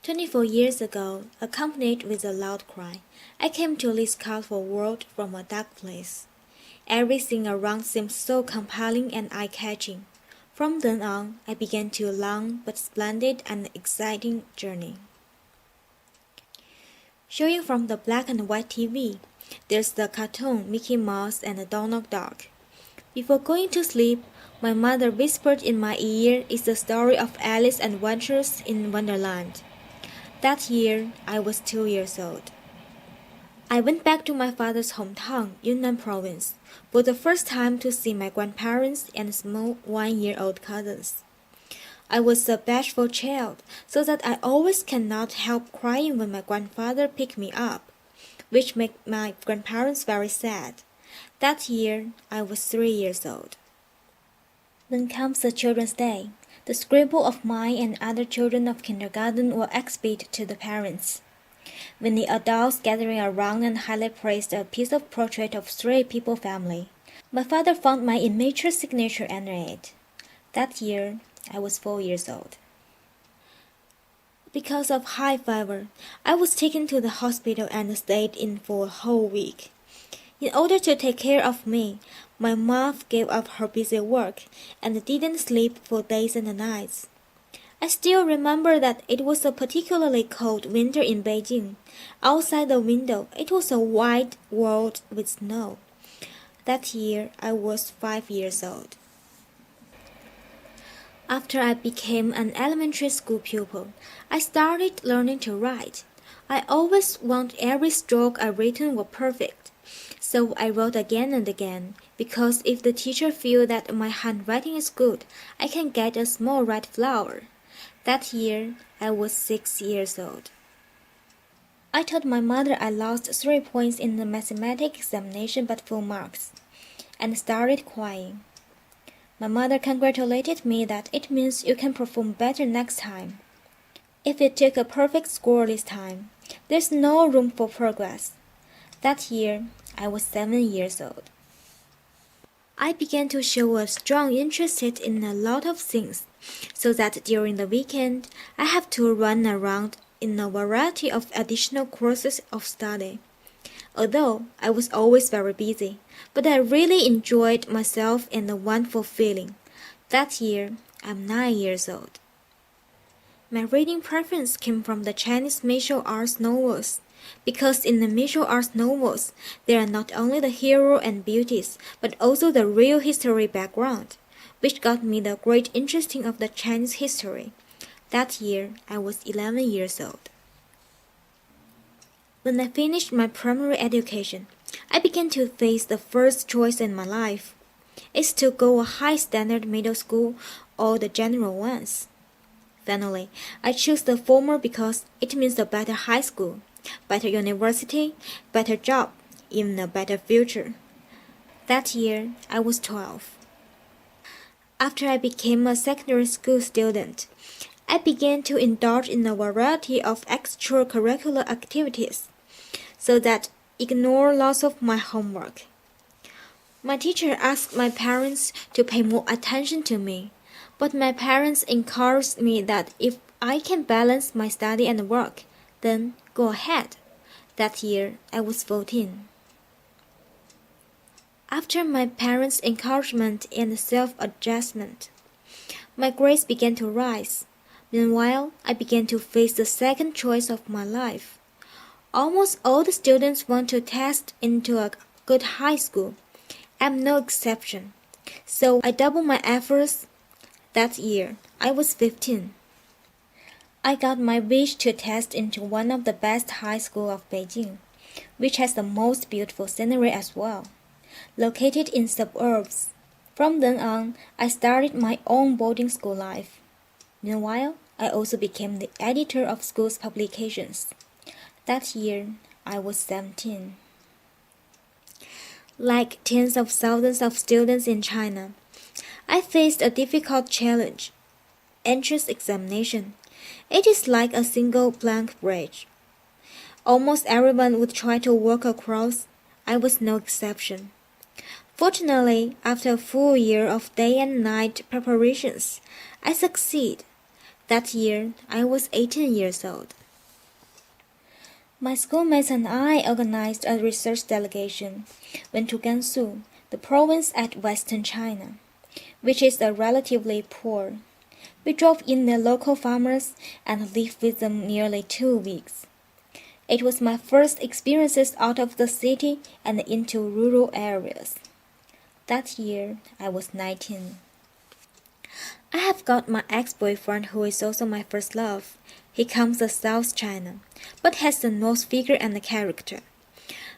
24 years ago, accompanied with a loud cry, I came to this colorful world from a dark place. Everything around seemed so compelling and eye-catching. From then on, I began a long but splendid and exciting journey. Showing from the black and white TV, there's the cartoon Mickey Mouse and the Donald Duck. Before going to sleep, my mother whispered in my ear is the story of Alice's adventures in Wonderland. That year, I was 2 years old. I went back to my father's hometown, Yunnan province, for the first time to see my grandparents and small 1-year-old cousins. I was a bashful child, so that I always cannot help crying when my grandfather picked me up, which made my grandparents very sad. That year, I was 3 years old. Then comes the Children's Day. The scribble of mine and other children of kindergarten were exhibited to the parents. When the adults gathering around and highly praised a piece of portrait of 3 people family, my father found my immature signature under it. That year, I was 4 years old. Because of high fever, I was taken to the hospital and stayed in for a whole week. In order to take care of me, my mom gave up her busy work and didn't sleep for days and nights. I still remember that it was a particularly cold winter in Beijing. Outside the window, it was a white world with snow. That year, I was 5 years old. After I became an elementary school pupil, I started learning to write. I always wanted every stroke I written were perfect. So I wrote again and again, because if the teacher feels that my handwriting is good, I can get a small red flower. That year, I was 6 years old. I told my mother I lost 3 points in the mathematics examination but full marks, and started crying. My mother congratulated me that it means you can perform better next time. If you took a perfect score this time, there's no room for progress. That year, I was 7 years old. I began to show a strong interest in a lot of things, so that during the weekend, I have to run around in a variety of additional courses of study. Although I was always very busy, but I really enjoyed myself and the wonderful feeling. That year, I'm 9 years old. My reading preference came from the Chinese martial arts novels, because in the martial arts novels, there are not only the hero and beauties, but also the real history background, which got me the great interest of the Chinese history. That year, I was 11 years old. When I finished my primary education, I began to face the first choice in my life. It's to go a high-standard middle school or the general ones. Finally, I chose the former because it means a better high school, better university, better job, even a better future. That year, I was 12. After I became a secondary school student, I began to indulge in a variety of extracurricular activities, so that ignore lots of my homework. My teacher asked my parents to pay more attention to me, but my parents encouraged me that if I can balance my study and work, then go ahead. That year, I was 14. After my parents' encouragement and self-adjustment, my grades began to rise. Meanwhile, I began to face the second choice of my life. Almost all the students want to test into a good high school. I'm no exception. So I doubled my efforts. That year, I was 15. I got my wish to test into one of the best high schools of Beijing, which has the most beautiful scenery as well, located in suburbs. From then on, I started my own boarding school life. Meanwhile, I also became the editor of school's publications. That year, I was 17. Like tens of thousands of students in China, I faced a difficult challenge, entrance examination. It is like a single blank bridge. Almost everyone would try to walk across. I was no exception. Fortunately, after a full year of day and night preparations, I succeeded. That year, I was 18 years old. My schoolmates and I organized a research delegation, went to Gansu, the province at western China, which is relatively poor. We drove in the local farmers and lived with them nearly 2 weeks. It was my first experiences out of the city and into rural areas. That year, I was 19. I have got my ex-boyfriend who is also my first love. He comes from South China, but has the nose figure and the character.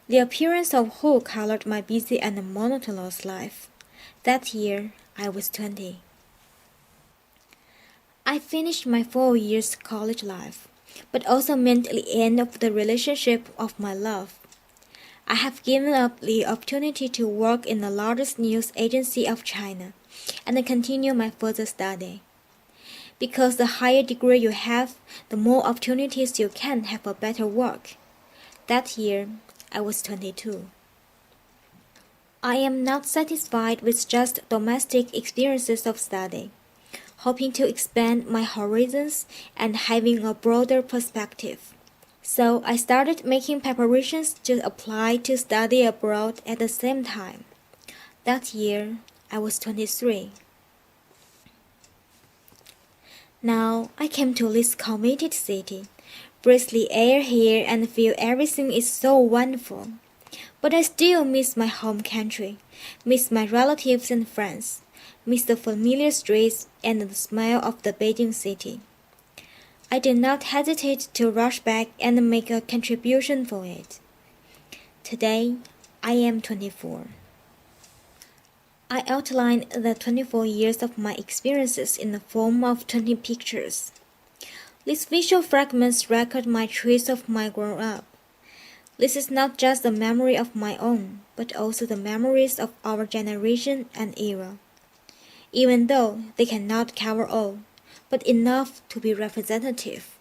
The appearance of who colored my busy and monotonous life. That year, I was 20. I finished my 4 years college life, but also meant the end of the relationship of my love. I have given up the opportunity to work in the largest news agency of China and continue my further study. Because the higher degree you have, the more opportunities you can have for better work. That year, I was 22. I am not satisfied with just domestic experiences of study, hoping to expand my horizons and having a broader perspective. So I started making preparations to apply to study abroad at the same time. That year, I was 23. Now I came to this coveted city, breathe the air here and feel everything is so wonderful. But I still miss my home country, miss my relatives and friends, miss the familiar streets and the smell of the Beijing city. I did not hesitate to rush back and make a contribution for it. Today, I am 24. I outlined the 24 years of my experiences in the form of 20 pictures. These visual fragments record my trace of my growing up. This is not just the memory of my own, but also the memories of our generation and era. Even though they cannot cover all, but enough to be representative.